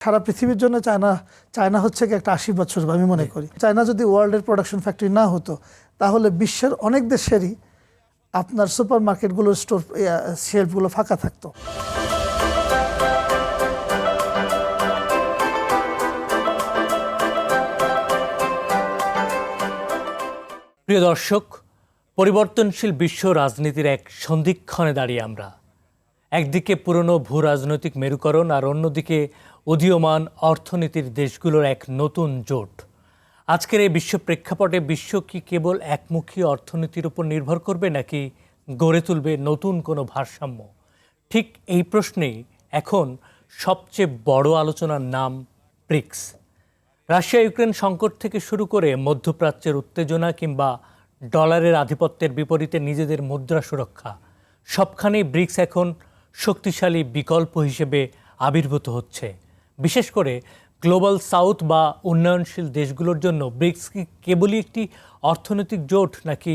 সারা পৃথিবীর জন্য চায়না হচ্ছে কি একটা 80 বছর আমি মনে করি। চায়না যদি ওয়ার্ল্ডের প্রোডাকশন ফ্যাক্টরি না হতো তাহলে বিশ্বের অনেক দেশেরই আপনার সুপার মার্কেটগুলোর স্টোর শেলফগুলো ফাঁকা থাকতো। প্রিয় দর্শক, পরিবর্তনশীল বিশ্ব রাজনীতির এক সন্ধিক্ষণে দাঁড়িয়ে আমরা। একদিকে পুরনো ভূ রাজনৈতিক মেরুকরণ আর অন্যদিকে উদীয়মান অর্থনীতির দেশগুলোর এক নতুন জোট। আজকের এই বিশ্ব প্রেক্ষাপটে বিশ্ব কি কেবল একমুখী অর্থনীতির উপর নির্ভর করবে নাকি গড়ে তুলবে নতুন কোনো ভারসাম্য? ঠিক এই প্রশ্নেই এখন সবচেয়ে বড় আলোচনার নাম ব্রিক্স। রাশিয়া ইউক্রেন সংকট থেকে শুরু করে মধ্যপ্রাচ্যের উত্তেজনা কিংবা ডলারের আধিপত্যের বিপরীতে নিজেদের মুদ্রা সুরক্ষা, সবখানেই ব্রিক্স এখন শক্তিশালী বিকল্প হিসেবে আবির্ভূত হচ্ছে। বিশেষ করে গ্লোবাল সাউথ বা উন্নয়নশীল দেশগুলোর জন্য ব্রিক্স কি কেবলই একটি অর্থনৈতিক জোট নাকি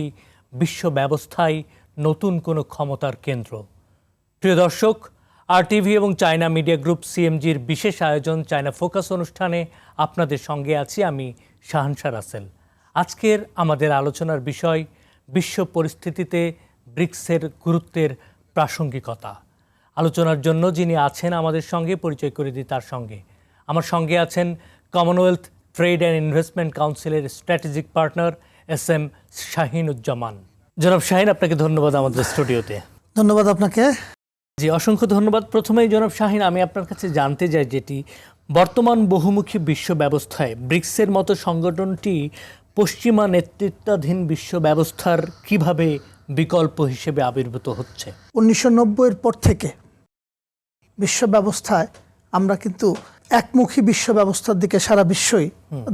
বিশ্ব ব্যবস্থায় নতুন কোনো ক্ষমতার কেন্দ্র? প্রিয় দর্শক, RTV এবং চায়না মিডিয়া গ্রুপ CMGর বিশেষ আয়োজন চায়না ফোকাস অনুষ্ঠানে আপনাদের সঙ্গে আছি আমি শাহানশা রাসেল। আজকের আমাদের আলোচনার বিষয় বিশ্ব পরিস্থিতিতে ব্রিক্সের গুরুত্বের প্রাসঙ্গিকতা। আলোচনার জন্য যিনি আছেন আমাদের সঙ্গে, পরিচয় করে দিই তার সঙ্গে। আমার সঙ্গে আছেন কমনওয়েলথ ট্রেড অ্যান্ড ইনভেস্টমেন্ট কাউন্সিলের স্ট্র্যাটেজিক পার্টনার SM শাহিনুজ্জামান। জনাব শাহিন, আপনাকে ধন্যবাদ আমাদের স্টুডিওতে। ধন্যবাদ আপনাকে। জি, অসংখ্য ধন্যবাদ। প্রথমেই জনাব শাহিন, আমি আপনার কাছে জানতে চাই যেটি বর্তমান বহুমুখী বিশ্ব ব্যবস্থায় ব্রিক্সের মতো সংগঠনটি পশ্চিমা নেতৃত্বাধীন বিশ্ব ব্যবস্থার কিভাবে বিকল্প হিসেবে আবির্ভূত হচ্ছে? 1990-এর পর থেকে বিশ্ব ব্যবস্থায় আমরা কিন্তু একমুখী বিশ্ব ব্যবস্থার দিকে সারা বিশ্বই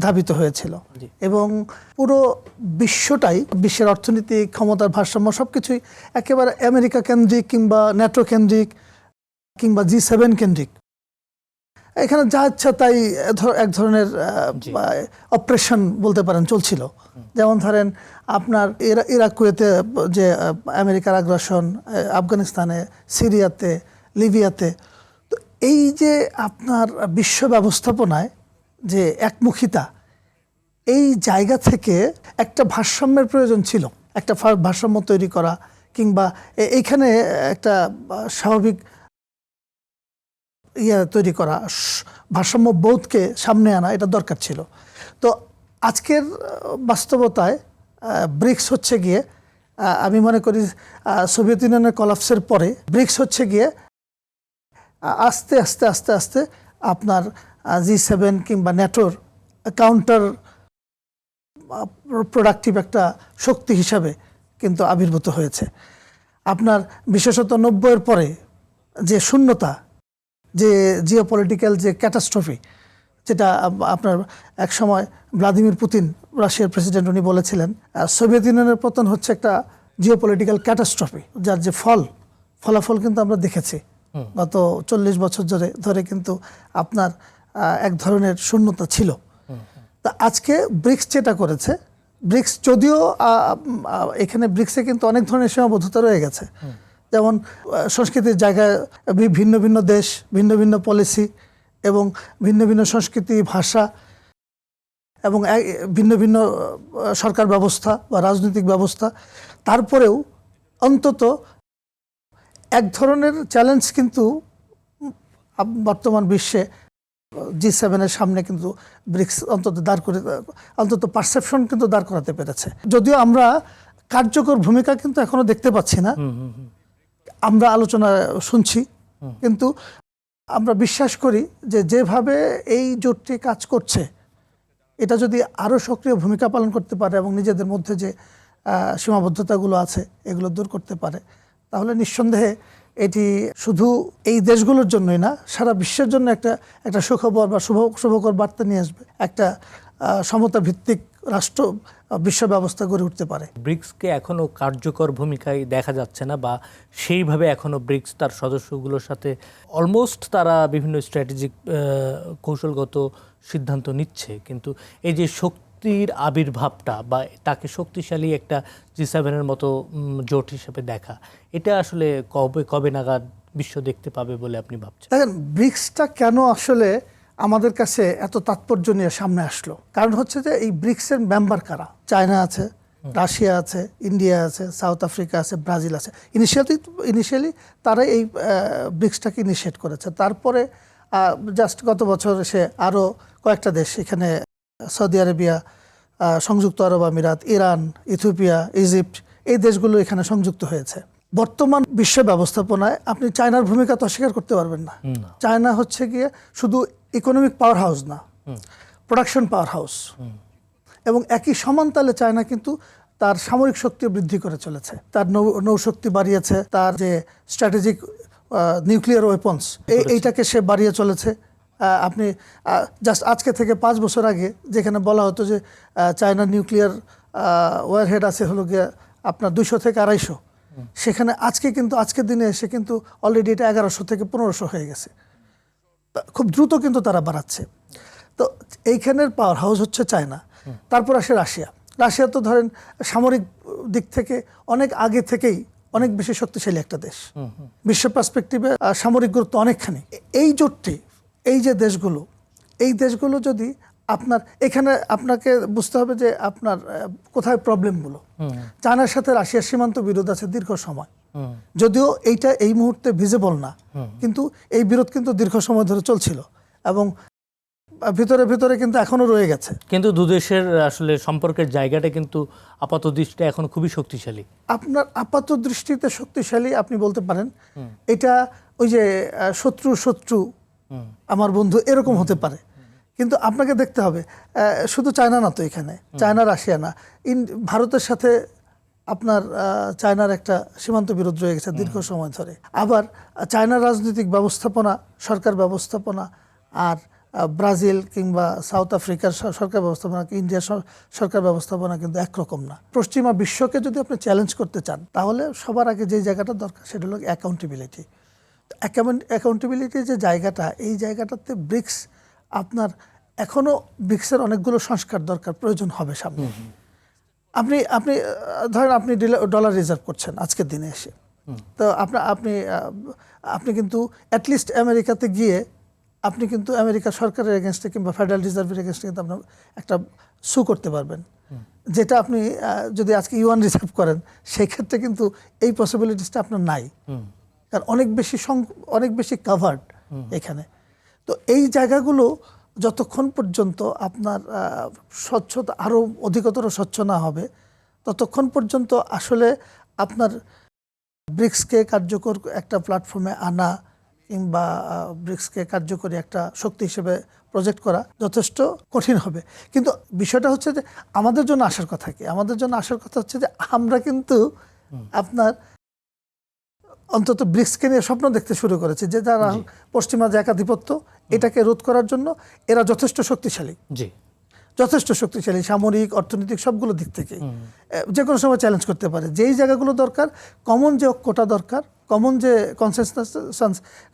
ধাবিত হয়েছিল এবং পুরো বিশ্বটাই বিশ্বের অর্থনৈতিক ক্ষমতার ভারসাম্য সবকিছুই একেবারে আমেরিকা কেন্দ্রিক কিংবা ন্যাটো কেন্দ্রিক কিংবা G7 কেন্দ্রিক। এখানে যা ইচ্ছা তাই এক ধরনের অপারেশন বলতে পারেন চলছিল। যেমন ধরেন আপনার ইরাক কুয়েতে যে আমেরিকার আগ্রাসন, আফগানিস্তানে, সিরিয়াতে, লিবিয়াতে। তো এই যে আপনার বিশ্ব ব্যবস্থাপনায় যে একমুখিতা, এই জায়গা থেকে একটা ভারসাম্যের প্রয়োজন ছিল, একটা ভারসাম্য তৈরি করা কিংবা এইখানে একটা স্বাভাবিক তৈরি করা, ভারসাম্য বোধকে সামনে আনা, এটা দরকার ছিল। তো আজকের বাস্তবতায় ব্রিক্স হচ্ছে গিয়ে, আমি মনে করি সোভিয়েত ইউনিয়নের কলাপসের পরে ব্রিক্স হচ্ছে গিয়ে আস্তে আস্তে আস্তে আস্তে আপনার G7 কিংবা ন্যাটোর কাউন্টার প্রোডাক্টিভ একটা শক্তি হিসাবে কিন্তু আবির্ভূত হয়েছে। আপনার বিশেষত 90-এর পরে যে শূন্যতা, যে জিওপলিটিক্যাল যে ক্যাটাস্ট্রফি, যেটা আপনার এক সময় ভ্লাদিমির পুতিন রাশিয়ার প্রেসিডেন্ট উনি বলেছিলেন সোভিয়েত ইউনিয়নের পতন হচ্ছে একটা জিওপলিটিক্যাল ক্যাটাস্ট্রফি, যার যে ফলাফল কিন্তু আমরা দেখেছি গত 40 বছর ধরে কিন্তু আপনার এক ধরনের শূন্যতা ছিল। তা আজকে ব্রিক্স যেটা করেছে, ব্রিক্স যদিও এখানে ব্রিক্সে কিন্তু অনেক ধরনের সীমাবদ্ধতা রয়ে গেছে। যেমন সংস্কৃতির জায়গায় ভিন্ন ভিন্ন দেশ, ভিন্ন ভিন্ন পলিসি এবং ভিন্ন ভিন্ন সংস্কৃতি, ভাষা এবং ভিন্ন ভিন্ন সরকার ব্যবস্থা বা রাজনৈতিক ব্যবস্থা। তারপরেও অন্তত এক ধরনের চ্যালেঞ্জ কিন্তু বর্তমান বিশ্বে G7-এর সামনে কিন্তু ব্রিক্স অন্তত পারসেপশন কিন্তু দাঁড় করাতে পেরেছে। যদিও আমরা কার্যকর ভূমিকা কিন্তু এখনো দেখতে পাচ্ছি না, আমরা আলোচনা শুনছি, কিন্তু আমরা বিশ্বাস করি যে যেভাবে এই জোটটি কাজ করছে, এটা যদি আরও সক্রিয় ভূমিকা পালন করতে পারে এবং নিজেদের মধ্যে যে সীমাবদ্ধতাগুলো আছে এগুলো দূর করতে পারে, তাহলে নিঃসন্দেহে এটি শুধু এই দেশগুলোর জন্যই না, সারা বিশ্বের জন্য একটা সুখবর বা শুভকর বার্তা নিয়ে আসবে। একটা সমতা ভিত্তিক রাষ্ট্র বিশ্ব ব্যবস্থা গড়ে উঠতে পারে। ব্রিক্সকে এখনও কার্যকর ভূমিকায় দেখা যাচ্ছে না, বা সেইভাবে এখনও ব্রিক্স তার সদস্যগুলোর সাথে অলমোস্ট তারা বিভিন্ন স্ট্র্যাটেজিক কৌশলগত সিদ্ধান্ত নিচ্ছে, কিন্তু এই যে শক্তির আবির্ভাবটা বা তাকে শক্তিশালী একটা G7-এর মতো জোট হিসেবে দেখা, এটা আসলে কবে নাগাদ বিশ্ব দেখতে পাবে বলে আপনি ভাবছেন? দেখেন, ব্রিক্সটা কেন আসলে আমাদের কাছে এত তাৎপর্য নিয়ে সামনে আসলো? কারণ হচ্ছে যে এই ব্রিক্সের মেম্বার কারা? চায়না আছে, রাশিয়া আছে, ইন্ডিয়া আছে, সাউথ আফ্রিকা আছে, ব্রাজিল আছে। ইনিশিয়ালি তারাই এই ব্রিক্সটাকে ইনিশিয়েট করেছে। তারপরে জাস্ট গত বছর এসে আরও কয়েকটা দেশ, এখানে সৌদি আরবিয়া, সংযুক্ত আরব আমিরাত, ইরান, ইথিওপিয়া, ইজিপ্ট, এই দেশগুলো এখানে সংযুক্ত হয়েছে। বর্তমান বিশ্ব ব্যবস্থাপনায় আপনি চায়নার ভূমিকা তো অস্বীকার করতে পারবেন না। চায়না হচ্ছে গিয়ে শুধু ইকোনমিক পাওয়ার হাউস না, প্রোডাকশন পাওয়ার হাউস, এবং একই সমান তালে চায়না কিন্তু তার সামরিক শক্তি বৃদ্ধি করে চলেছে, তার নৌশক্তি বাড়িয়েছে, তার যে স্ট্র্যাটেজিক নিউক্লিয়ার ওয়েপন্স এইটাকে সে বাড়িয়ে চলেছে। আপনি জাস্ট আজকে থেকে 5 বছর আগে যেখানে বলা হতো যে চায়নার নিউক্লিয়ার ওয়ারহেড আছে হলো গিয়ে আপনার 200 থেকে 250, সেখানে আজকে কিন্তু আজকের দিনে এসে কিন্তু অলরেডি এটা 1100 থেকে 1500 হয়ে গেছে। খুব দ্রুত কিন্তু তারা বাড়াচ্ছে। তো এইখানের পাওয়ার হাউস হচ্ছে চায়না। তারপর আসে রাশিয়া। রাশিয়া তো ধরেন সামরিক দিক থেকে অনেক আগে থেকেই অনেক বেশি শক্তিশালী একটা দেশ, বিশ্ব পার্সপেক্টিভে সামরিক গুরুত্ব অনেকখানি। এই জোটটি, এই যে দেশগুলো, এই দেশগুলো যদি আপনার এখানে, আপনাকে বুঝতে হবে যে আপনার কোথায় প্রবলেমগুলো। চায়নার সাথে রাশিয়ার সীমান্ত বিরোধ আছে দীর্ঘ সময়, যদিও এইটা এই মুহূর্তে ভিজিবল না, কিন্তু এই বিরোধ কিন্তু দীর্ঘ সময় ধরে চলছিল এবং ভিতরে ভিতরে কিন্তু এখনো রয়ে গেছে। কিন্তু দুদেশের আসলে সম্পর্কের জায়গাটা কিন্তু আপাত দৃষ্টিতে এখন খুবই শক্তিশালী। আপনার আপাত দৃষ্টিতে শক্তিশালী আপনি বলতে পারেন, এটা ওই যে শত্রু শত্রু আমার বন্ধু এরকম হতে পারে, কিন্তু আপনাকে দেখতে হবে শুধু চায়না না তো, এখানে চায়না রাশিয়া না, ভারতের সাথে আপনার চায়নার একটা সীমান্ত বিরোধ রয়ে গেছে দীর্ঘ সময় ধরে। আবার চায়নার রাজনৈতিক ব্যবস্থাপনা, সরকার ব্যবস্থাপনা, আর ব্রাজিল কিংবা সাউথ আফ্রিকার সরকার ব্যবস্থাপনা, ইন্ডিয়ার সরকার ব্যবস্থাপনা কিন্তু একরকম না। পশ্চিমা বিশ্বকে যদি আপনি চ্যালেঞ্জ করতে চান, তাহলে সবার আগে যে জায়গাটা দরকার সেটা হলো অ্যাকাউন্টেবিলিটি। অ্যাকাউন্টেবিলিটি যে জায়গাটা, এই জায়গাটাতে ব্রিক্স আপনার এখনো ব্রিক্সের অনেকগুলো সংস্কার দরকার, প্রয়োজন হবে সামনে। আপনি আপনি ধরেন আপনি ডলার রিজার্ভ করছেন আজকের দিনে এসে, তো আপনি কিন্তু অ্যাটলিস্ট আমেরিকাতে গিয়ে আপনি কিন্তু আমেরিকা সরকারের এগেনস্টে কিংবা ফেডারেল রিজার্ভের এগেনস্টে কিন্তু আপনার একটা সু করতে পারবেন, যেটা আপনি যদি আজকে ইউয়ান রিজার্ভ করেন সেই ক্ষেত্রে কিন্তু এই পসিবিলিটিসটা আপনার নাই, কারণ অনেক বেশি কাভার্ড এখানে। তো এই জায়গাগুলো যতক্ষণ পর্যন্ত আপনার স্বচ্ছতা আরও অধিকতর স্বচ্ছ না হবে, ততক্ষণ পর্যন্ত আসলে আপনার ব্রিক্সকে কার্যকর একটা প্ল্যাটফর্মে আনা কিংবা ব্রিক্সকে কার্যকরী একটা শক্তি হিসেবে প্রজেক্ট করা যথেষ্ট কঠিন হবে। কিন্তু বিষয়টা হচ্ছে যে আমাদের জন্য আসার কথা কি, আমাদের জন্য আসার কথা হচ্ছে যে আমরা কিন্তু আপনার অন্তত ব্রিক্সকে নিয়ে স্বপ্ন দেখতে শুরু করেছে, যে যারা পশ্চিমা যে একাধিপত্য, এটাকে রোধ করার জন্য এরা যথেষ্ট শক্তিশালী, যথেষ্ট শক্তিশালী সামরিক, অর্থনৈতিক সবগুলো দিক থেকে যে কোনো সময় চ্যালেঞ্জ করতে পারে। যেই জায়গাগুলো দরকার, কমন যে ঐক্যটা দরকার, কমন যে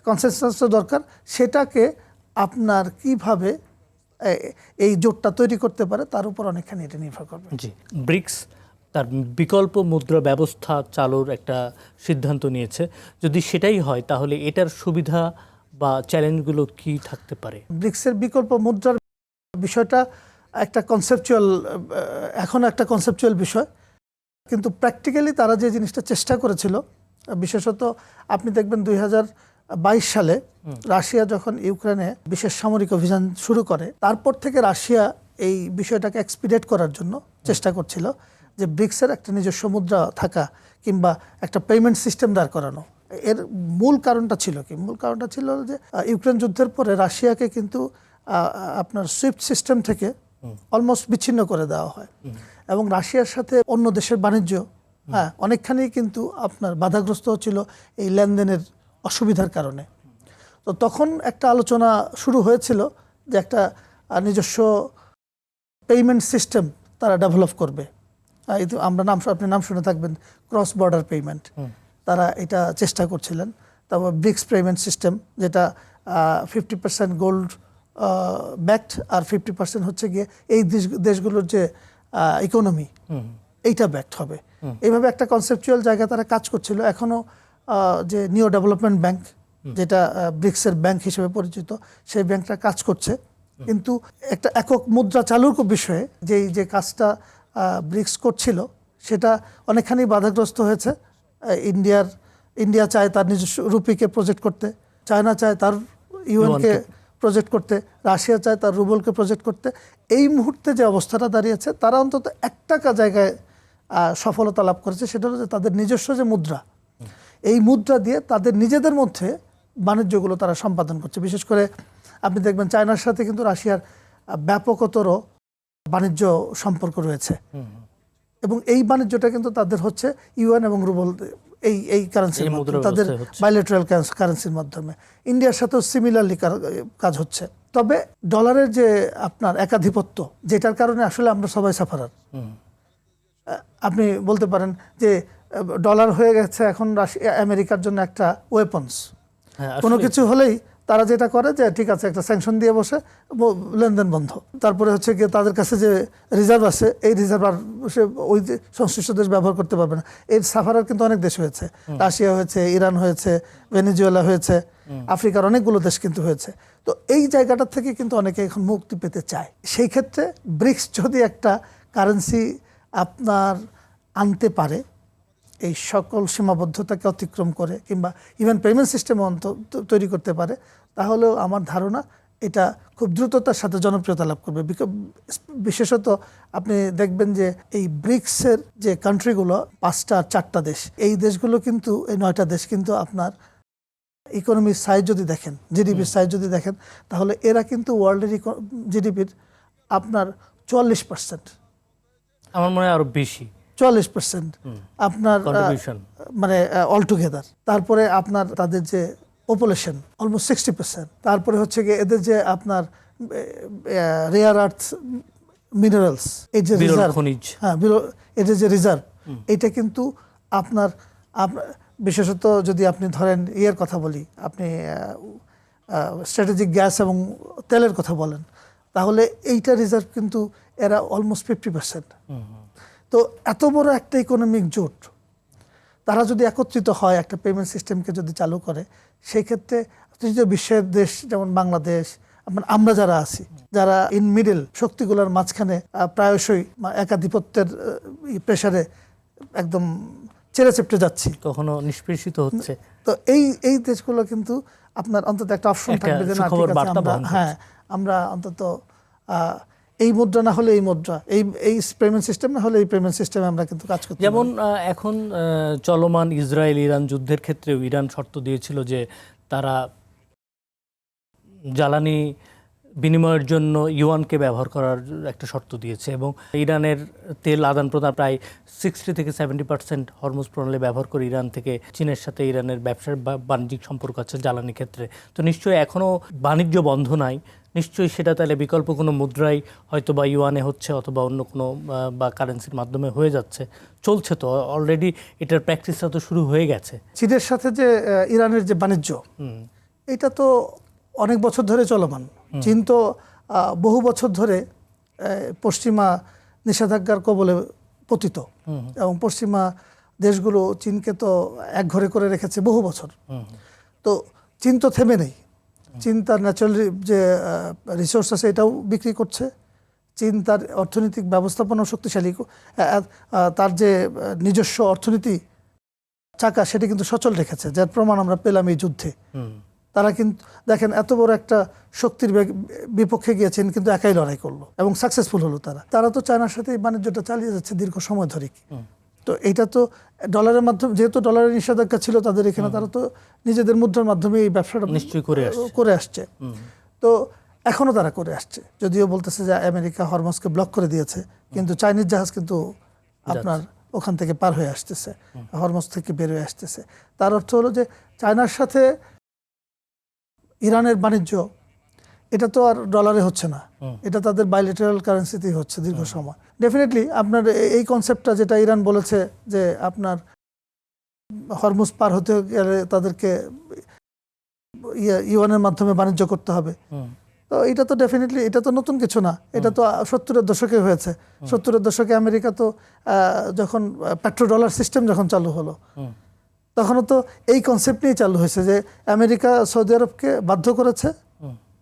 কনসেনসাস দরকার, সেটাকে আপনার কিভাবে এই জোটটা তৈরি করতে পারে তার উপর অনেকখানি এটা নির্ভর করবে। জি, ব্রিক্স তার বিকল্প মুদ্রা ব্যবস্থা চালুর একটা সিদ্ধান্ত নিয়েছে। যদি সেটাই হয় তাহলে এটার সুবিধা বা চ্যালেঞ্জগুলো কি থাকতে পারে? ব্রিক্সের বিকল্প মুদ্রার বিষয়টা একটা কনসেপচুয়াল, এখন একটা কনসেপচুয়াল বিষয়, কিন্তু প্র্যাকটিক্যালি তারা যে জিনিসটা চেষ্টা করেছিল, বিশেষত আপনি দেখবেন 2022 সালে রাশিয়া যখন ইউক্রেনে বিশেষ সামরিক অভিযান শুরু করে, তারপর থেকে রাশিয়া এই বিষয়টাকে এক্সপিডিয়েট করার জন্য চেষ্টা করছিল যে ব্রিক্সের একটা নিজস্ব মুদ্রা থাকা কিংবা একটা পেমেন্ট সিস্টেম দাঁড় করানো। এর মূল কারণটা ছিল কি? মূল কারণটা ছিল যে ইউক্রেন যুদ্ধের পরে রাশিয়াকে কিন্তু আপনার সুইফট সিস্টেম থেকে অলমোস্ট বিচ্ছিন্ন করে দেওয়া হয় এবং রাশিয়ার সাথে অন্য দেশের বাণিজ্য অনেকখানি কিন্তু আপনার বাধাগ্রস্ত হচ্ছিল এই লেনদেনের অসুবিধার কারণে। তো তখন একটা আলোচনা শুরু হয়েছিল যে একটা নিজস্ব পেমেন্ট সিস্টেম তারা ডেভেলপ করবে। আমরা আপনি নাম শুনে থাকবেন, ক্রস বর্ডার পেমেন্ট, তারা এটা চেষ্টা করছিলেন। তারপর ব্রিক্স পেমেন্ট সিস্টেম, যেটা 50% গোল্ড ব্যাকড আর 50% হচ্ছে গিয়ে এই দেশগুলোর যে ইকোনমি, এইটা ব্যাকড হবে। এইভাবে একটা কনসেপচুয়াল জায়গা তারা কাজ করছিল। এখনও যে নিউ ডেভেলপমেন্ট ব্যাংক, যেটা ব্রিক্সের ব্যাংক হিসেবে পরিচিত, সেই ব্যাংকটা কাজ করছে। কিন্তু একটা একক মুদ্রা চালুর বিষয়ে যে কাজটা ব্রিক্স করছিল সেটা অনেকখানি বাধাগ্রস্ত হয়েছে। ইন্ডিয়া চায় তার নিজস্ব রুপিকে প্রজেক্ট করতে, চায়না চায় তার ইউএনকে প্রজেক্ট করতে, রাশিয়া চায় তার রুবলকে প্রজেক্ট করতে। এই মুহূর্তে যে অবস্থাটা দাঁড়িয়েছে, তারা অন্তত একটা জায়গায় সফলতা লাভ করেছে, সেটা হলো যে তাদের নিজস্ব যে মুদ্রা, এই মুদ্রা দিয়ে তাদের নিজেদের মধ্যে বাণিজ্যগুলো তারা সম্পাদন করছে। বিশেষ করে আপনি দেখবেন চায়নার সাথে কিন্তু রাশিয়ার ব্যাপকতর বাণিজ্য সম্পর্ক রয়েছে, এবং এই বাণিজ্যটা কিন্তু তাদের হচ্ছে ইউএন এবং রুবল, এই কারেন্সির মাধ্যমে, তাদের বাইলেটারাল কারেন্সির মাধ্যমে। ইন্ডিয়ার সাথেও সিমিলারলি কাজ হচ্ছে। তবে ডলারের যে আপনার একাধিপত্য, যেটার কারণে আসলে আমরা সবাই সাফারার। আপনি বলতে পারেন যে ডলার হয়ে গেছে এখন আমেরিকার জন্য একটা ওয়েপন্স। কোনো কিছু হলেই তারা যেটা করে যে ঠিক আছে, একটা স্যাংশন দিয়ে বসে লেনদেন বন্ধ। তারপরে হচ্ছে গিয়ে তাদের কাছে যে রিজার্ভ আছে, এই রিজার্ভ আর সে ওই সংশ্লিষ্ট দেশ ব্যবহার করতে পারবে না। এর সাফারার কিন্তু অনেক দেশ হয়েছে, রাশিয়া হয়েছে, ইরান হয়েছে, ভেনেজুয়েলা হয়েছে, আফ্রিকার অনেকগুলো দেশ কিন্তু হয়েছে। তো এই জায়গাটা থেকে কিন্তু অনেকে এখন মুক্তি পেতে চায়। সেই ক্ষেত্রে ব্রিক্স যদি একটা কারেন্সি আপনার আনতে পারে, এই সকল সীমাবদ্ধতাকে অতিক্রম করে, কিংবা ইভেন পেমেন্ট সিস্টেম তৈরি করতে পারে, তাহলেও আমার ধারণা এটা খুব দ্রুততার সাথে জনপ্রিয়তা লাভ করবে। বিশেষত আপনি দেখবেন যে এই ব্রিক্সের যে কান্ট্রিগুলো, 5টা আর 4টা দেশ, এই দেশগুলো কিন্তু, এই 9টা দেশ কিন্তু আপনার ইকোনমির সাইজ যদি দেখেন, জিডিপির সাইজ যদি দেখেন, তাহলে এরা কিন্তু ওয়ার্ল্ডের জিডিপির আপনার 44%, আমার মনে হয় আরো বেশি, 44% আপনার মানে অলটুগেদার। তারপরে আপনার তাদের যে পপুলেশন অলমোস্ট 60%। তারপরে হচ্ছে গিয়ে এদের যে আপনার রেয়ার আর্থ মিনারেলস, এই যে রিজার্ভ, হ্যাঁ এদের যে রিজার্ভ, এটা কিন্তু আপনার বিশেষত যদি আপনি ধরেন ইয়ের কথা বলি, আপনি স্ট্র্যাটেজিক গ্যাস এবং তেলের কথা বলেন, তাহলে এইটা রিজার্ভ কিন্তু এরা অলমোস্ট 50%। তো এত বড় একটা ইকোনমিক জোট, তারা যদি একত্রিত হয়, একটা পেমেন্ট সিস্টেমকে যদি চালু করে, সেই ক্ষেত্রে তৃতীয় বিশ্বের দেশ যেমন বাংলাদেশ, আমরা যারা আছি, যারা ইন মিডল শক্তিগুলোর মাঝখানে প্রায়শই একাধিপত্যের প্রেসারে একদম চেড়ে চেপটে যাচ্ছি, কখনো নিষ্পেষিত হচ্ছে, তো এই দেশগুলো কিন্তু আপনার অন্তত একটা অপশন থাকবে যে না, ঠিক আছে, হ্যাঁ আমরা অন্তত এই মুদ্রা না হলে এই মুদ্রা, এই পেমেন্ট সিস্টেম না হলে এই পেমেন্ট সিস্টেমে আমরা কিন্তু কাজ করতে। যেমন এখন চলমান ইসরায়েল ইরান যুদ্ধের ক্ষেত্রেও ইরান শর্ত দিয়েছিল যে তারা জ্বালানি বিনিময়ের জন্য ইউয়ানকে ব্যবহার করার একটা শর্ত দিয়েছে, এবং ইরানের তেল আদান প্রদান প্রায় 60 থেকে 70% হরমুজ প্রণালী ব্যবহার করে ইরান থেকে চীনের সাথে ইরানের ব্যবসার বাণিজ্যিক সম্পর্ক আছে জ্বালানি ক্ষেত্রে। তো নিশ্চয়ই এখনও বাণিজ্য বন্ধ নাই, নিশ্চয়ই সেটা তাহলে বিকল্প কোনো মুদ্রাই হয়তো বা ইউয়ানে হচ্ছে, অথবা অন্য কোনো বা কারেন্সির মাধ্যমে হয়ে যাচ্ছে, চলছে তো অলরেডি, এটার প্র্যাকটিসটা তো শুরু হয়ে গেছে। চীনের সাথে যে ইরানের যে বাণিজ্য, এটা তো অনেক বছর ধরে চলমান। চীন তো বহু বছর ধরে পশ্চিমা নিষেধাজ্ঞার কবলে পতিত, এবং পশ্চিমা দেশগুলো চীনকে তো একঘরে করে রেখেছে বহু বছর। তো চীন তো থেমে নেই, চীন তার ন্যাচারাল যে রিসোর্স আছে এটাও বিক্রি করছে, চীন তার অর্থনৈতিক ব্যবস্থাপনা শক্তিশালী, তার যে নিজস্ব অর্থনীতি চাকা সেটা কিন্তু সচল রেখেছে, যার প্রমাণ আমরা পেলাম এই যুদ্ধে। তারা কিন্তু দেখেন এত বড় একটা শক্তির বিপক্ষে গিয়েছেন, কিন্তু একাই লড়াই করলো এবং সাকসেসফুল হলো। তারা তো চায়নার সাথে এই বাণিজ্যটা চালিয়ে যাচ্ছে দীর্ঘ সময় ধরে। তো এটা তো ডলারের মাধ্যমে, যেহেতু ডলারের নিষেধাজ্ঞা ছিল তাদের এখানে, তারা তো নিজেদের মুদ্রার মাধ্যমে এই ব্যবসাটা নিশ্চয়ই করে আসছে। তো এখনো তারা করে আসছে, যদিও বলতেছে যে আমেরিকা হরমুজকে ব্লক করে দিয়েছে, কিন্তু চাইনিজ জাহাজ কিন্তু আপনার ওখান থেকে পার হয়ে আসতেছে, হরমুজ থেকে বের হয়ে আসতেছে। তার অর্থ হলো যে চায়নার সাথে ইরানের বাণিজ্য, এটা তো আর ডলারে হচ্ছে না, এটা তাদের বাইলেটারাল কারেন্সিতেই হচ্ছে দীর্ঘ সময়। ডেফিনেটলি আপনার এই কনসেপ্টটা যেটা ইরান বলেছে যে আপনার হরমুজ পার হতে গেলে তাদেরকে ইউয়ানের মাধ্যমে বাণিজ্য করতে হবে, তো এটা তো ডেফিনেটলি, এটা তো নতুন কিছু না, এটা তো 70-এর দশকে হয়েছে। 70-এর দশকে আমেরিকা তো যখন পেট্রো ডলার সিস্টেম যখন চালু হলো, তখনও তো এই কনসেপ্ট নিয়েই চালু হয়েছে যে আমেরিকা সৌদি আরবকে বাধ্য করেছে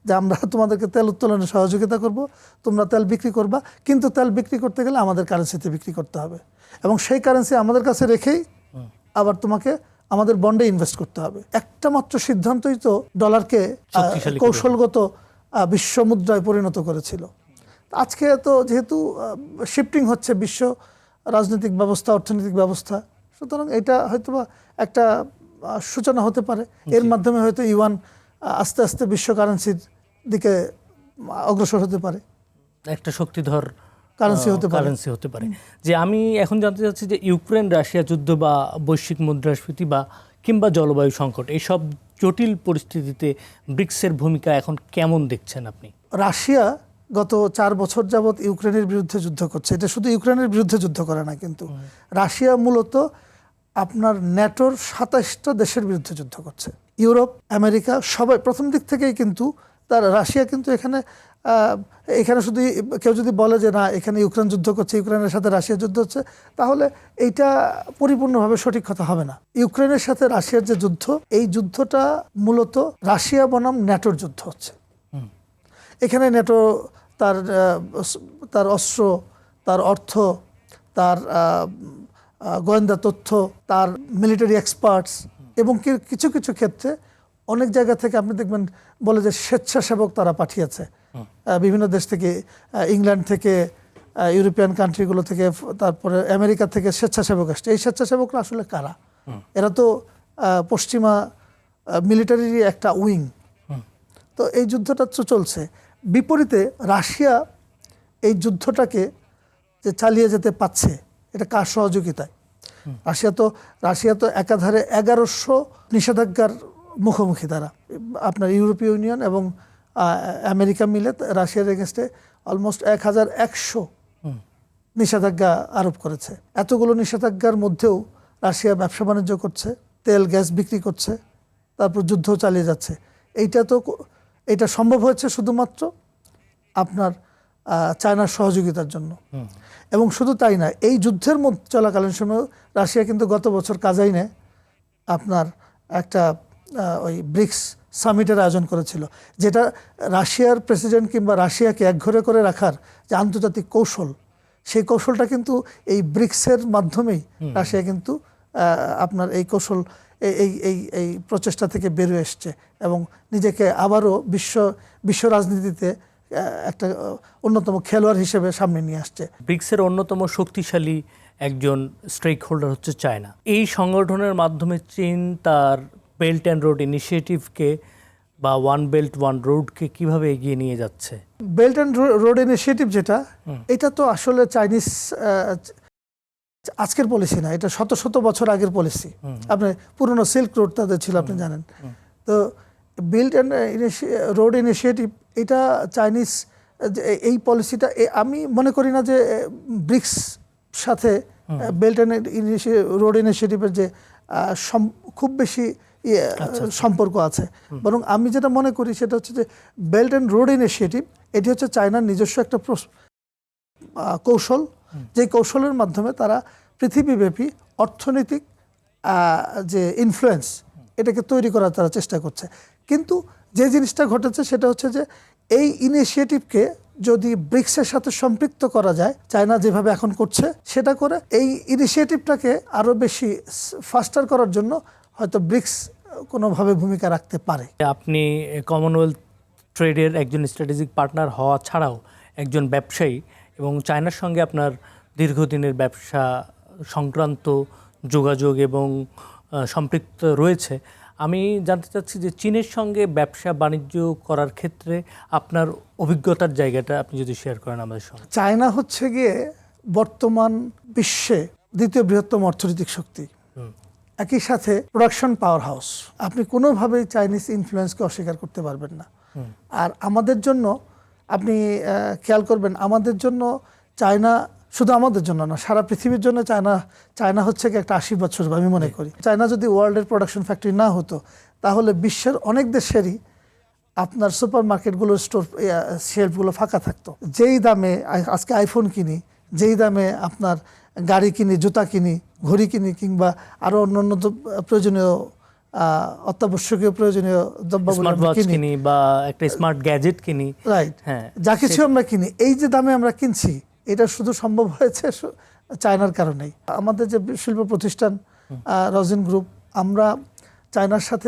যে আমরা তোমাদেরকে তেল উত্তোলনে সহযোগিতা করব, তোমরা তেল বিক্রি করবা, কিন্তু তেল বিক্রি করতে গেলে আমাদের কারেন্সিতে বিক্রি করতে হবে এবং সেই কারেন্সি আমাদের কাছে রেখেই আবার তোমাকে আমাদের বন্ডে ইনভেস্ট করতে হবে। একটা মাত্র সিদ্ধান্তই তো ডলারকে শক্তিশালী করে কৌশলগত বিশ্ব মুদ্রায় পরিণত করেছিল। আজকে তো যেহেতু শিফটিং হচ্ছে বিশ্ব রাজনৈতিক ব্যবস্থা, অর্থনৈতিক ব্যবস্থা, সুতরাং এটা হয়তোবা একটা সূচনা হতে পারে। এর মাধ্যমে হয়তো ইউয়ান আস্তে আস্তে বিশ্ব কারেন্সির দিকে অগ্রসর হতে পারে, একটা শক্তিধর কারেন্সি হতে পারে। যে আমি এখন জানতে চাচ্ছি যে ইউক্রেন রাশিয়া যুদ্ধ বা বৈশ্বিক মুদ্রাস্ফীতি বা কিংবা জলবায়ু সংকট, এইসব জটিল পরিস্থিতিতে ব্রিক্সের ভূমিকা এখন কেমন দেখছেন আপনি? রাশিয়া গত 4 বছর যাবৎ ইউক্রেনের বিরুদ্ধে যুদ্ধ করছে। এটা শুধু ইউক্রেনের বিরুদ্ধে যুদ্ধ করে না, কিন্তু রাশিয়া মূলত আপনার ন্যাটোর 27টা দেশের বিরুদ্ধে যুদ্ধ করছে। ইউরোপ, আমেরিকা সবাই প্রথম দিক থেকেই কিন্তু রাশিয়া কিন্তু এখানে শুধু কেউ যদি বলে যে না এখানে ইউক্রেন যুদ্ধ করছে, ইউক্রেনের সাথে রাশিয়া যুদ্ধ হচ্ছে, তাহলে এইটা পরিপূর্ণভাবে সঠিক কথা হবে না। ইউক্রেনের সাথে রাশিয়ার যে যুদ্ধ, এই যুদ্ধটা মূলত রাশিয়া বনাম ন্যাটোর যুদ্ধ হচ্ছে। এখানে ন্যাটো তার অস্ত্র, তার অর্থ, তার গোয়েন্দা তথ্য, তার মিলিটারি এক্সপার্টস এবং কিছু কিছু ক্ষেত্রে অনেক জায়গা থেকে আপনি দেখবেন বলে যে স্বেচ্ছাসেবক তারা পাঠিয়েছে বিভিন্ন দেশ থেকে, ইংল্যান্ড থেকে, ইউরোপিয়ান কান্ট্রিগুলো থেকে, তারপরে আমেরিকা থেকে স্বেচ্ছাসেবক আসছে। এই স্বেচ্ছাসেবকরা আসলে কারা? এরা তো পশ্চিমা মিলিটারির একটা উইং। তো এই যুদ্ধটা তো চলছে। বিপরীতে রাশিয়া এই যুদ্ধটাকে যে চালিয়ে যেতে পারছে, এটা কার সহযোগিতায়? রাশিয়া তো একাধারে 1100 নিষেধাজ্ঞার মুখোমুখি। তারা আপনার ইউরোপীয় ইউনিয়ন এবং আমেরিকা মিলে রাশিয়ার এগেনস্টে অলমোস্ট 1100 নিষেধাজ্ঞা আরোপ করেছে। এতগুলো নিষেধাজ্ঞার মধ্যেও রাশিয়া ব্যবসা বাণিজ্য করছে, তেল গ্যাস বিক্রি করছে, তারপর যুদ্ধ চালিয়ে যাচ্ছে। এইটা সম্ভব হয়েছে শুধুমাত্র আপনার চায়নার সহযোগিতার জন্য। এবং শুধু তাই না, এই যুদ্ধের মধ্যে চলাকালীন সময় রাশিয়া কিন্তু গত বছর কাজাইনে আপনার একটা ওই ব্রিক্স সামিটের আয়োজন করেছিল, যেটা রাশিয়ার প্রেসিডেন্ট কিংবা রাশিয়াকে একঘরে করে রাখার যে আন্তর্জাতিক কৌশল, সেই কৌশলটা কিন্তু এই ব্রিক্সের মাধ্যমেই রাশিয়া কিন্তু আপনার এই কৌশল এই প্রচেষ্টা থেকে বেরিয়ে এসছে এবং নিজেকে আবারও বিশ্ব রাজনীতিতে একটা অন্যতম খেলোয়াড় হিসেবে সামনে নিয়ে আসছে। ব্রিক্সের অন্যতম শক্তিশালী একজন স্টেক হোল্ডার হচ্ছে চায়না। এই সংগঠনের মাধ্যমে চীন তার বেল্ট অ্যান্ড রোড ইনিশিয়েটিভকে বা ওয়ান বেল্ট ওয়ান রোডকে কিভাবে এগিয়ে নিয়ে যাচ্ছে? বেল্ট অ্যান্ড রোড ইনিশিয়েটিভ যেটা, এটা তো আসলে চাইনিজ আজকের পলিসি না, এটা শত শত বছর আগের পলিসি। আপনি পুরনো সিল্ক রোড তাদের ছিল, আপনি জানেন। তো বেল্ট অ্যান্ড রোড ইনিশিয়েটিভ, এটা চাইনিজ এই পলিসিটা, আমি মনে করি না যে ব্রিক্স সাথে বেল্ট অ্যান্ড রোড ইনিশিয়েটিভের যে খুব বেশি সম্পর্ক আছে। বরং আমি যেটা মনে করি সেটা হচ্ছে যে বেল্ট অ্যান্ড রোড ইনিশিয়েটিভ এটি হচ্ছে চায়নার নিজস্ব একটা কৌশল, যে কৌশলের মাধ্যমে তারা পৃথিবীব্যাপী অর্থনৈতিক যে ইনফ্লুয়েন্স, এটাকে তৈরি করার তারা চেষ্টা করছে। কিন্তু যে জিনিসটা ঘটেছে সেটা হচ্ছে যে এই ইনিশিয়েটিভকে যদি ব্রিক্সের সাথে সম্পৃক্ত করা যায়, চায়না যেভাবে এখন করছে সেটা করে, এই ইনিশিয়েটিভটাকে আরও বেশি ফাস্টার করার জন্য হয়তো ব্রিক্স কোনোভাবে ভূমিকা রাখতে পারে। আপনি কমনওয়েলথ ট্রেডের একজন স্ট্র্যাটেজিক পার্টনার হওয়া ছাড়াও একজন ব্যবসায়ী এবং চায়নার সঙ্গে আপনার দীর্ঘদিনের ব্যবসা সংক্রান্ত যোগাযোগ এবং সম্পৃক্ত রয়েছে। আমি জানতে চাচ্ছি যে চীনের সঙ্গে ব্যবসা বাণিজ্য করার ক্ষেত্রে আপনার অভিজ্ঞতার জায়গাটা আপনি যদি শেয়ার করেন আমাদের সঙ্গে। চায়না হচ্ছে গিয়ে বর্তমান বিশ্বে দ্বিতীয় বৃহত্তম অর্থনৈতিক শক্তি, একই সাথে প্রোডাকশন পাওয়ার হাউস। আপনি কোনোভাবেই চাইনিজ ইনফ্লুয়েন্সকে অস্বীকার করতে পারবেন না। আর আমাদের জন্য আপনি খেয়াল করবেন, আমাদের জন্য চায়না, শুধু আমাদের জন্য না, সারা পৃথিবীর জন্য চায়না হচ্ছে কি একটা আশীর্বাদ স্বরূপ আমি মনে করি। চায়না যদি ওয়ার্ল্ডের প্রোডাকশন ফ্যাক্টরি না হতো, তাহলে বিশ্বের অনেক দেশেরই আপনার সুপার মার্কেটগুলোর স্টোর শেলফগুলো ফাঁকা থাকতো। যেই দামে আজকে আইফোন কিনি, যেই দামে আপনার গাড়ি কিনি, জুতা কিনি, ঘড়ি কিনি কিংবা আরও অন্যান্য প্রয়োজনীয় অত্যাবশ্যকীয় প্রয়োজনীয় দ্রব্যাবলী স্মার্ট আমরা ওয়াচ কিনি, কিনি বা একটা স্মার্ট গ্যাজেট কিনি। রাইট, হ্যাঁ, যা কিছু আমরা কিনি এই যে দামে আমরা কিনছি, এটা শুধু সম্ভব হয়েছে চায়নার কারণেই। আমাদের যে শিল্প প্রতিষ্ঠান রজিন গ্রুপ, আমরা চায়নার সাথে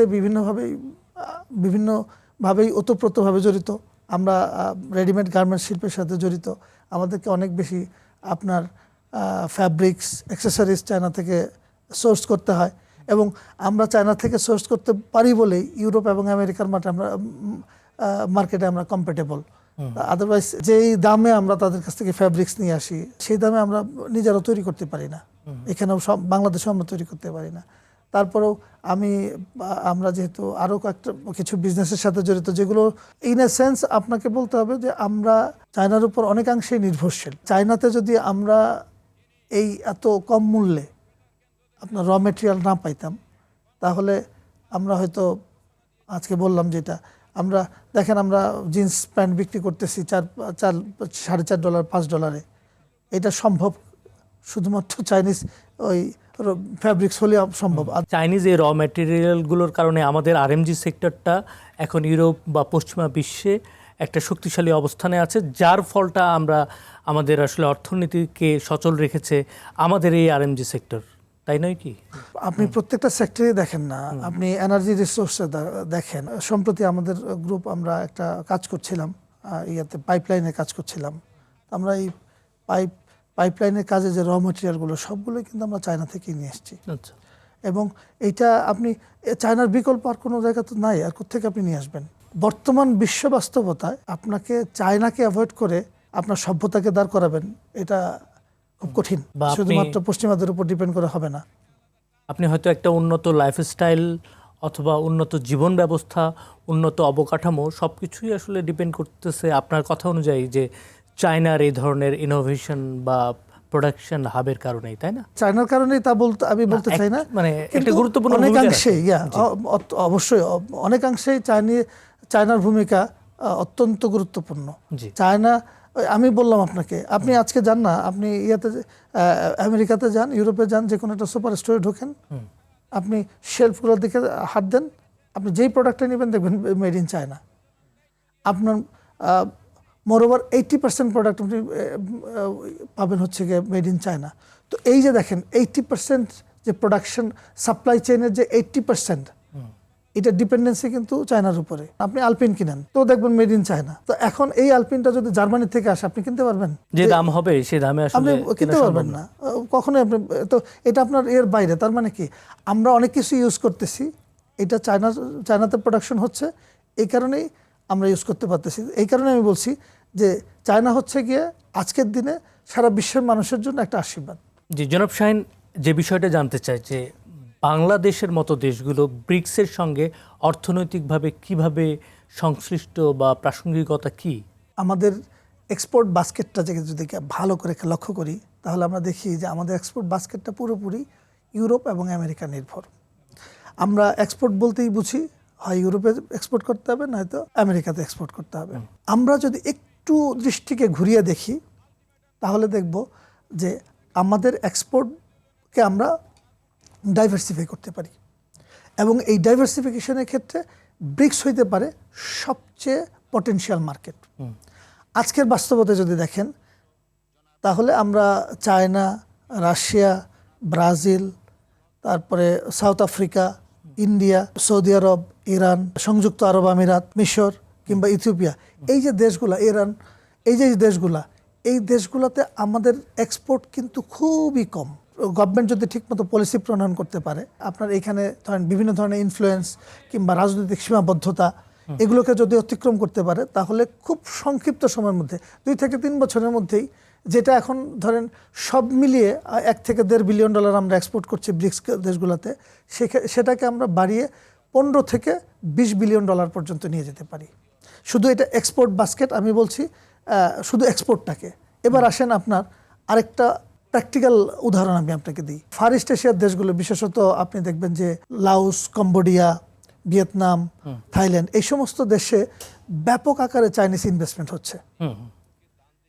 বিভিন্নভাবেই ওতপ্রোতভাবে জড়িত। আমরা রেডিমেড গার্মেন্টস শিল্পের সাথে জড়িত। আমাদেরকে অনেক বেশি আপনার ফ্যাব্রিক্স, অ্যাক্সেসরিজ চায়না থেকে সোর্স করতে হয়, এবং আমরা চায়না থেকে সোর্স করতে পারি বলেই ইউরোপ এবং আমেরিকার মার্কেটে আমরা কম্পিটেবল। আদারওয়াইজ যেই দামে আমরা তাদের কাছ থেকে ফ্যাব্রিক্স নিয়ে আসি, সেই দামে আমরা নিজেরা তৈরি করতে পারি না। এখানেও বাংলাদেশেও আমরা তৈরি করতে পারি না। তারপরেও আমরা যেহেতু আরও কিছু বিজনেসের সাথে জড়িত, যেগুলো ইন এ সেন্স আপনাকে বলতে হবে যে আমরা চায়নার উপর অনেকাংশেই নির্ভরশীল। চায়নাতে যদি আমরা এই এত কম মূল্যে আপনার র মেটেরিয়াল না পাইতাম, তাহলে আমরা হয়তো আজকে বললাম যেটা আমরা দেখেন, আমরা জিন্স প্যান্ট বিক্রি করতেছি $4.5 $5। এটা সম্ভব শুধুমাত্র চাইনিজ ওই ফ্যাব্রিক্স হলে সম্ভব। চাইনিজ এই র ম্যাটেরিয়ালগুলোর কারণে আমাদের আরএমজি সেক্টরটা এখন ইউরোপ বা পশ্চিমা বিশ্বে একটা শক্তিশালী অবস্থানে আছে, যার ফলটা আমাদের আসলে অর্থনীতিকে সচল রেখেছে আমাদের এই আরএমজি সেক্টর, তাই নয় কি? আপনি প্রত্যেকটা সেক্টরে দেখেন না, আপনি এনার্জি রিসোর্সে দেখেন। সম্প্রতি আমাদের গ্রুপ আমরা একটা কাজ করছিলাম, পাইপলাইনে কাজ করছিলাম। আমরা এই পাইপলাইনের কাজে যে র মেটেরিয়ালগুলো সবগুলোই কিন্তু আমরা চায়না থেকেই নিয়ে এসেছি। আচ্ছা। এবং এইটা আপনি চায়নার বিকল্প আর কোনো জায়গা তো নাই, আর কোথেকে আপনি নিয়ে আসবেন? বর্তমান বিশ্ব বাস্তবতায় আপনাকে চায়নাকে অ্যাভয়েড করে আপনার সভ্যতাকে দাঁড় করাবেন, এটা খুব কঠিন। শুধুমাত্র পশ্চিমাদের উপর ডিপেন্ড করে হবে না। আপনি হয়তো একটা উন্নত লাইফস্টাইল অথবা উন্নত জীবন ব্যবস্থা, উন্নত অবকাঠামো সবকিছুই আসলে ডিপেন্ড করতেছে আপনার কথা অনুযায়ী যে চায়নার এই ধরনের ইনোভেশন বা প্রোডাকশন হাবের কারণেই, তাই না? চায়নার কারণেই তা আমি বলতে চাই না, মানে একটা গুরুত্বপূর্ণ অনেকাংশেই অবশ্যই অনেকাংশেই চায়নার ভূমিকা অত্যন্ত গুরুত্বপূর্ণ। চায়না, আমি বললাম আপনাকে, আপনি আজকে যান না, আপনি আমেরিকাতে যান, ইউরোপে যান, যে কোনো একটা সুপার স্টোরে ঢোকেন, আপনি শেলফগুলোর দিকে হাত দেন, আপনি যেই প্রোডাক্টটা নেবেন দেখবেন মেড ইন চায়না। আপনার মোরওভার 80% প্রোডাক্ট আপনি পাবেন হচ্ছে গিয়ে মেড ইন চায়না। তো এই যে দেখেন 80% যে প্রোডাকশন সাপ্লাই চেইনের যে 80%, এটা ডিপেন্ডেন্সি কিন্তু চায়নার উপরে। আপনি আলপিন কিনেন তো দেখবেন মেড ইন চায়না। তো এখন এই আলপিনটা যদি জার্মানি থেকে আসে, আপনি কিনতে পারবেন? যে দাম হবে সেই দামে আপনি কিনতে পারবেন না কখনোই। আপনি তো এটা আপনার এর বাইরে। তার মানে কি, আমরা অনেক কিছু ইউজ করতেছি, এটা চায়নাতে প্রোডাকশন হচ্ছে, এই কারণেই আমরা ইউজ করতে পারতেছি। এই কারণে আমি বলছি যে চায়না হচ্ছে গিয়ে আজকের দিনে সারা বিশ্বের মানুষের জন্য একটা আশীর্বাদ। জি জনাব শাহীন, যে বিষয়টা জানতে চাই যে বাংলাদেশের মতো দেশগুলো ব্রিক্সের সঙ্গে অর্থনৈতিকভাবে কিভাবে সংশ্লিষ্ট বা প্রাসঙ্গিকতা কি? আমাদের এক্সপোর্ট বাস্কেটটা যদি ভালো করে লক্ষ্য করি, তাহলে আমরা দেখি যে আমাদের এক্সপোর্ট বাস্কেটটা পুরোপুরি ইউরোপ এবং আমেরিকা নির্ভর। আমরা এক্সপোর্ট বলতেই বুঝি হয় ইউরোপে এক্সপোর্ট করতে হবে, নয়তো আমেরিকাতে এক্সপোর্ট করতে হবে। আমরা যদি একটু দৃষ্টিকে ঘুরিয়ে দেখি, তাহলে দেখব যে আমাদের এক্সপোর্টকে আমরা ডাইভার্সিফাই করতে পারি, এবং এই ডাইভার্সিফিকেশনের ক্ষেত্রে ব্রিক্স হইতে পারে সবচেয়ে পটেনশিয়াল মার্কেট। আজকের বাস্তবতা যদি দেখেন, তাহলে আমরা চায়না, রাশিয়া, ব্রাজিল, তারপরে সাউথ আফ্রিকা, ইন্ডিয়া, সৌদি আরব, ইরান, সংযুক্ত আরব আমিরাত, মিশর কিংবা ইথিওপিয়া, এই যে দেশগুলা, ইরান, এই দেশগুলোতে আমাদের এক্সপোর্ট কিন্তু খুবই কম। গভর্নমেন্ট যদি ঠিকমতো পলিসি প্রণয়ন করতে পারে, আপনার এখানে ধরেন বিভিন্ন ধরনের ইনফ্লুয়েন্স কিংবা রাজনৈতিক সীমাবদ্ধতা, এগুলোকে যদি অতিক্রম করতে পারে, তাহলে খুব সংক্ষিপ্ত সময়ের মধ্যে 2 থেকে 3 বছরের মধ্যেই, যেটা এখন ধরেন সব মিলিয়ে $1 থেকে $1.5 বিলিয়ন আমরা এক্সপোর্ট করছি ব্রিক্স দেশগুলোতে, সেটাকে আমরা বাড়িয়ে $15 থেকে $20 বিলিয়ন পর্যন্ত নিয়ে যেতে পারি। শুধু এটা এক্সপোর্ট বাস্কেট, আমি বলছি শুধু এক্সপোর্টটাকে। এবার আসেন আপনার আরেকটা প্র্যাকটিক্যাল উদাহরণ আমি আপনাকে দিই। ফার ইস্ট এশিয়ার দেশগুলো, বিশেষত আপনি দেখবেন যে লাওস, কম্বোডিয়া, ভিয়েতনাম, থাইল্যান্ড, এই সমস্ত দেশে ব্যাপক আকারে চাইনিজ ইনভেস্টমেন্ট হচ্ছে,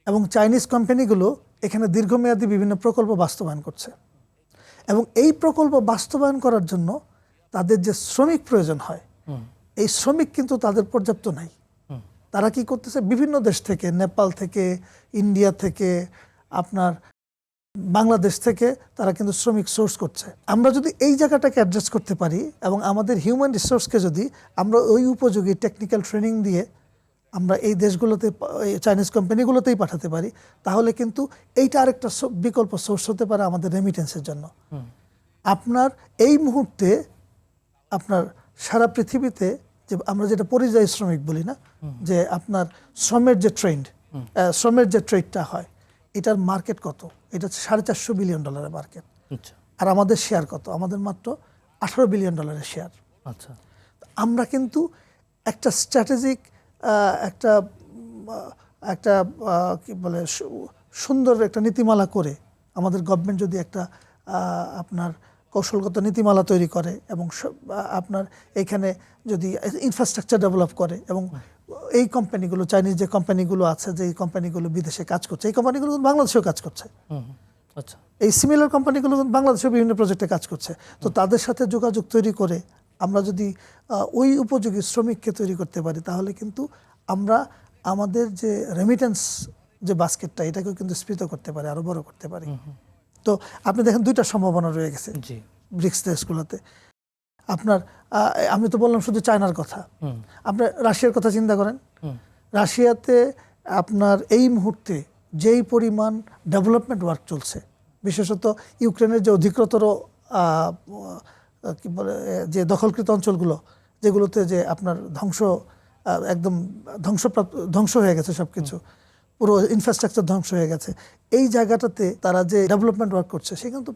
এবং চাইনিজ কোম্পানিগুলো এখানে দীর্ঘমেয়াদী বিভিন্ন প্রকল্প বাস্তবায়ন করছে। এবং এই প্রকল্প বাস্তবায়ন করার জন্য তাদের যে শ্রমিক প্রয়োজন হয়, এই শ্রমিক কিন্তু তাদের পর্যাপ্ত নাই। তারা কি করতেছে, বিভিন্ন দেশ থেকে, নেপাল থেকে, ইন্ডিয়া থেকে, আপনার বাংলাদেশ থেকে তারা কিন্তু শ্রমিক সোর্স করছে। আমরা যদি এই জায়গাটাকে অ্যাড্রেস করতে পারি এবং আমাদের হিউম্যান রিসোর্সকে যদি আমরা ওই উপযোগী টেকনিক্যাল ট্রেনিং দিয়ে আমরা এই দেশগুলোতে, এই চাইনিজ কোম্পানিগুলোতেই পাঠাতে পারি, তাহলে কিন্তু এইটা আরেকটা বিকল্প সোর্স হতে পারে আমাদের রেমিটেন্সের জন্য। আপনার এই মুহূর্তে আপনার সারা পৃথিবীতে যে আমরা যেটা পরিযায়ী শ্রমিক বলি না, যে আপনার শ্রমের যে ট্রেন্ড, শ্রমের যে ট্রেডটা হয়, এটার মার্কেট কত? এটা হচ্ছে $450 বিলিয়ন মার্কেট। আর আমাদের শেয়ার কত? আমাদের মাত্র $18 বিলিয়ন শেয়ার। আচ্ছা, আমরা কিন্তু একটা স্ট্র্যাটেজিক একটা একটা কি বলে সুন্দর একটা নীতিমালা করে, আমাদের গভর্নমেন্ট যদি একটা আপনার কৌশলগত নীতিমালা তৈরি করে এবং আপনার এখানে যদি ইনফ্রাস্ট্রাকচার ডেভেলপ করে, এবং এই কোম্পানিগুলো, চাইনিজ যে কোম্পানিগুলো আছে, যে এই কোম্পানিগুলো বিদেশে কাজ করছে, এই কোম্পানিগুলো বাংলাদেশেও কাজ করছে। আচ্ছা, এই সিমিলার কোম্পানিগুলো বাংলাদেশেও বিভিন্ন প্রজেক্টে কাজ করছে। তো তাদের সাথে যোগাযোগ তৈরি করে আমরা যদি ওই উপযোগী শ্রমিককে তৈরি করতে পারি, তাহলে কিন্তু আমরা আমাদের যে রেমিটেন্স যে বাস্কেটটা, এটাকেও কিন্তু স্ফীত করতে পারি, আরো বড় করতে পারি। তো আপনি দেখেন দুইটা সম্ভাবনা রয়ে গেছে ব্রিক্স দেশগুলোতে। আপনার আমি তো বললাম শুধু চায়নার কথা, আপনি রাশিয়ার কথা চিন্তা করেন। রাশিয়াতে আপনার এই মুহূর্তে যেই পরিমাণ ডেভেলপমেন্ট ওয়ার্ক চলছে, বিশেষত ইউক্রেনের যে অধিকতর কি বলে যে দখলকৃত অঞ্চলগুলো, যেগুলোতে যে আপনার একদম ধ্বংস হয়ে গেছে সব কিছু, পুরো ইনফ্রাস্ট্রাকচার ধ্বংস হয়ে গেছে, এই জায়গাটাতে তারা যে ডেভেলপমেন্ট ওয়ার্ক করছে, সেখানে তো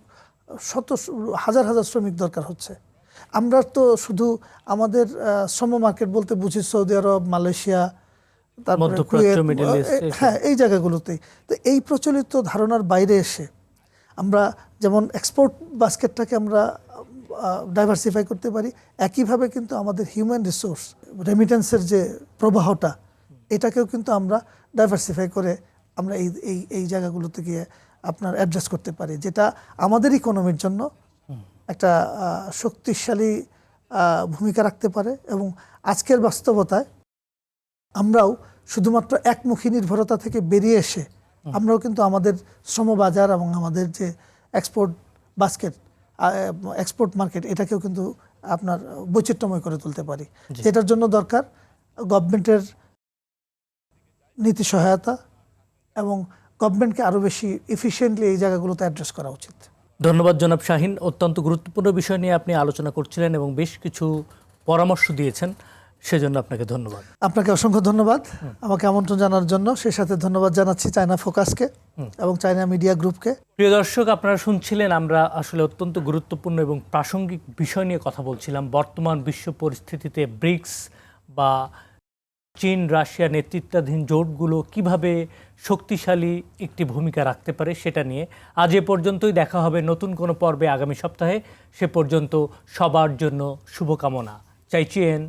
হাজার হাজার শ্রমিক দরকার হচ্ছে। আমরা তো শুধু আমাদের শ্রম মার্কেট বলতে বুঝি সৌদি আরব, মালয়েশিয়া, তারপরে কুয়েত, হ্যাঁ, এই জায়গাগুলোতেই। তো এই প্রচলিত ধারণার বাইরে এসে আমরা যেমন এক্সপোর্ট বাস্কেটটাকে আমরা ডাইভার্সিফাই করতে পারি, একইভাবে কিন্তু আমাদের হিউম্যান রিসোর্স রেমিটেন্সের যে প্রবাহটা, এটাকেও কিন্তু আমরা ডাইভার্সিফাই করে আমরা এই জায়গাগুলোতে গিয়ে আপনার অ্যাড্রেস করতে পারি, যেটা আমাদের ইকোনমির জন্য একটা শক্তিশালী ভূমিকা রাখতে পারে। এবং আজকের বাস্তবতায় আমরাও শুধুমাত্র একমুখী নির্ভরতা থেকে বেরিয়ে এসে আমরাও কিন্তু আমাদের শ্রমবাজার এবং আমাদের যে এক্সপোর্ট বাস্কেট, এক্সপোর্ট মার্কেট, এটাকেও কিন্তু আপনার বৈচিত্র্যময় করে তুলতে পারি। যেটার জন্য দরকার গভর্নমেন্টের নীতি সহায়তা, এবং গভর্নমেন্টকে আরও বেশি এফিশিয়েন্টলি এই জায়গাগুলোতে অ্যাড্রেস করা উচিত। ধন্যবাদ জনাব শাহীন। অত্যন্ত গুরুত্বপূর্ণ বিষয় নিয়ে আপনি আলোচনা করছিলেন এবং বেশ কিছু পরামর্শ দিয়েছেন, সেজন্য আপনাকে ধন্যবাদ। আপনাকে অসংখ্য ধন্যবাদ আমাকে আমন্ত্রণ জানার জন্য। সেই সাথে ধন্যবাদ জানাচ্ছি চায়না ফোকাসকে এবং চায়না মিডিয়া গ্রুপকে। প্রিয় দর্শক, আপনারা শুনছিলেন, আমরা আসলে অত্যন্ত গুরুত্বপূর্ণ এবং প্রাসঙ্গিক বিষয় নিয়ে কথা বলছিলাম। বর্তমান বিশ্ব পরিস্থিতিতে ব্রিক্স বা চীন রাশিয়া নেতৃত্বাধীন জোটগুলো কিভাবে শক্তিশালী একটি ভূমিকা রাখতে পারে সেটা নিয়ে। আজ এ পর্যন্তই, দেখা হবে নতুন কোনো পর্বে আগামী সপ্তাহে। সে পর্যন্ত সবার জন্য শুভকামনা। চাইচিয়েন।